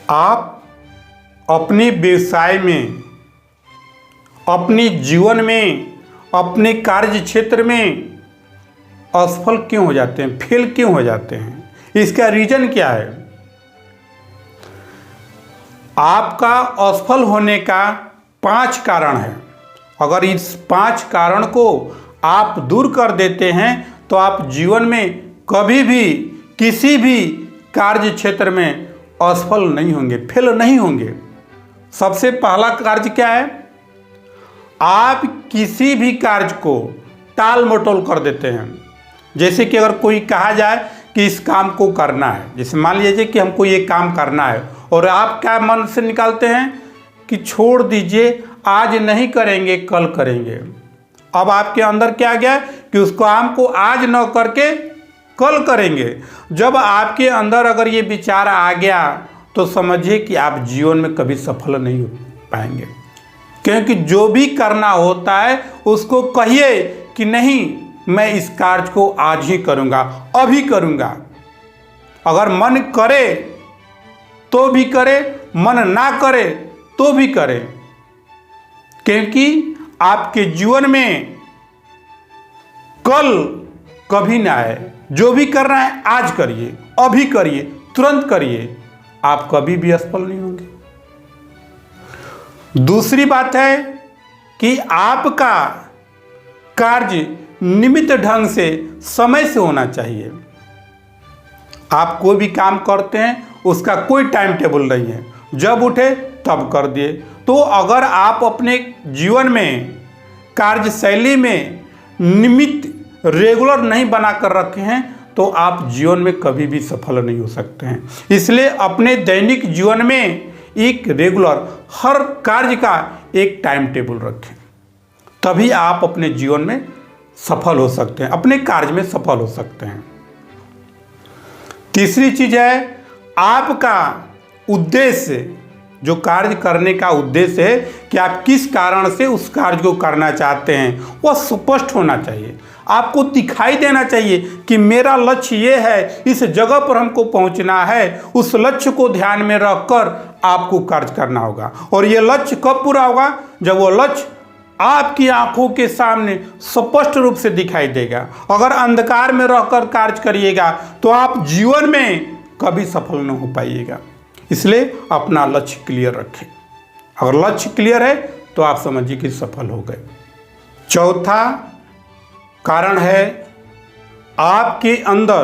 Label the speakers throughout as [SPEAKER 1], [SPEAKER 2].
[SPEAKER 1] आप अपने व्यवसाय में, अपने जीवन में, अपने कार्य क्षेत्र में असफल क्यों हो जाते हैं, फेल क्यों हो जाते हैं? इसका रीजन क्या है? आपका असफल होने का 5 कारण है। अगर इस 5 कारण को आप दूर कर देते हैं तो आप जीवन में कभी भी किसी भी कार्य क्षेत्र में असफल नहीं होंगे, फेल नहीं होंगे। सबसे पहला कार्य क्या है? आप किसी भी कार्य को टाल मटोल कर देते हैं। जैसे कि अगर कोई कहा जाए कि इस काम को करना है, जैसे मान लीजिए कि हमको ये काम करना है और आप क्या मन से निकालते हैं कि छोड़ दीजिए, आज नहीं करेंगे, कल करेंगे। अब आपके अंदर क्या गया कि उस काम को आज न करके कल करेंगे। जब आपके अंदर अगर ये विचार आ गया तो समझिए कि आप जीवन में कभी सफल नहीं हो पाएंगे, क्योंकि जो भी करना होता है उसको कहिए कि नहीं, मैं इस कार्य को आज ही करूँगा, अभी करूँगा। अगर मन करे तो भी करे, मन ना करे तो भी करे, क्योंकि आपके जीवन में कल कभी ना आए। जो भी करना है आज करिए, अभी करिए, तुरंत करिए, आप कभी भी असफल नहीं होंगे। दूसरी बात है कि आपका कार्य नियमित ढंग से, समय से होना चाहिए। आप कोई भी काम करते हैं उसका कोई टाइम टेबल नहीं है, जब उठे तब कर दिए। तो अगर आप अपने जीवन में, कार्यशैली में नियमित, रेगुलर नहीं बनाकर रखे हैं तो आप जीवन में कभी भी सफल नहीं हो सकते हैं। इसलिए अपने दैनिक जीवन में एक रेगुलर, हर कार्य का एक टाइम टेबल रखें, तभी आप अपने जीवन में सफल हो सकते हैं, अपने कार्य में सफल हो सकते हैं। तीसरी चीज है आपका उद्देश्य। जो कार्य करने का उद्देश्य है कि आप किस कारण से उस कार्य को करना चाहते हैं, वह स्पष्ट होना चाहिए। आपको दिखाई देना चाहिए कि मेरा लक्ष्य ये है, इस जगह पर हमको पहुंचना है। उस लक्ष्य को ध्यान में रखकर आपको कार्य करना होगा। और ये लक्ष्य कब पूरा होगा? जब वो लक्ष्य आपकी आंखों के सामने स्पष्ट रूप से दिखाई देगा। अगर अंधकार में रहकर कार्य करिएगा तो आप जीवन में कभी सफल नहीं हो पाइएगा। इसलिए अपना लक्ष्य क्लियर रखें। अगर लक्ष्य क्लियर है तो आप समझिए कि सफल हो गए। चौथा कारण है आपके अंदर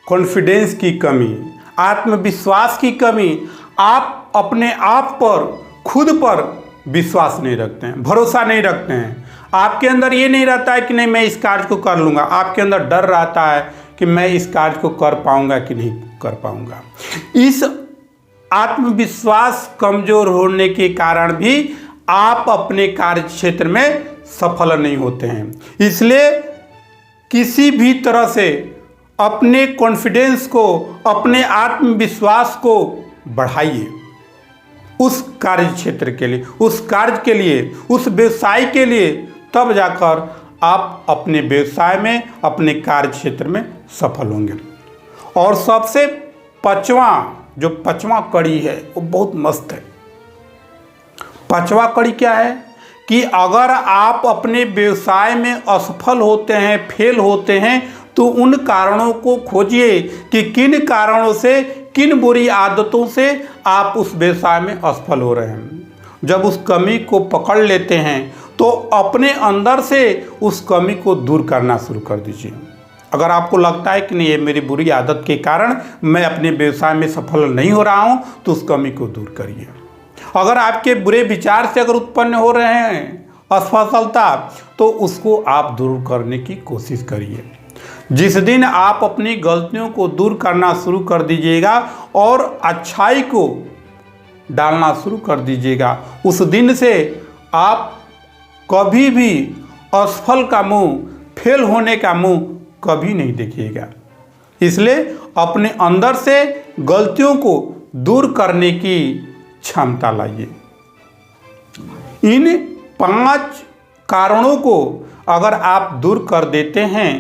[SPEAKER 1] कॉन्फिडेंस की कमी, आत्मविश्वास की कमी। आप अपने आप पर, खुद पर विश्वास नहीं रखते हैं, भरोसा नहीं रखते हैं। आपके अंदर ये नहीं रहता है कि नहीं मैं इस कार्य को कर लूँगा। आपके अंदर डर रहता है कि मैं इस कार्य को कर पाऊँगा कि नहीं कर पाऊँगा। इस आत्मविश्वास कमजोर होने के कारण भी आप अपने कार्य क्षेत्र में सफल नहीं होते हैं। इसलिए किसी भी तरह से अपने कॉन्फिडेंस को, अपने आत्मविश्वास को बढ़ाइए। उस कार्य क्षेत्र के लिए, उस कार्य के लिए, उस व्यवसाय के लिए, तब जाकर आप अपने व्यवसाय में, अपने कार्य क्षेत्र में सफल होंगे। और सबसे जो पांचवा कड़ी है वो बहुत मस्त है। पांचवा कड़ी क्या है कि अगर आप अपने व्यवसाय में असफल होते हैं, फेल होते हैं, तो उन कारणों को खोजिए कि किन कारणों से, किन बुरी आदतों से आप उस व्यवसाय में असफल हो रहे हैं। जब उस कमी को पकड़ लेते हैं तो अपने अंदर से उस कमी को दूर करना शुरू कर दीजिए। अगर आपको लगता है कि नहीं, ये मेरी बुरी आदत के कारण मैं अपने व्यवसाय में सफल नहीं हो रहा हूँ, तो उस कमी को दूर करिए। अगर आपके बुरे विचार से अगर उत्पन्न हो रहे हैं असफलता, तो उसको आप दूर करने की कोशिश करिए। जिस दिन आप अपनी गलतियों को दूर करना शुरू कर दीजिएगा और अच्छाई को डालना शुरू कर दीजिएगा, उस दिन से आप कभी भी असफल का मुंह, फेल होने का मुंह कभी नहीं देखिएगा। इसलिए अपने अंदर से गलतियों को दूर करने की क्षमता लाइए। इन 5 कारणों को अगर आप दूर कर देते हैं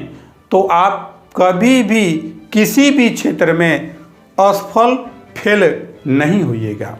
[SPEAKER 1] तो आप कभी भी किसी भी क्षेत्र में असफल, फेल नहीं होइएगा।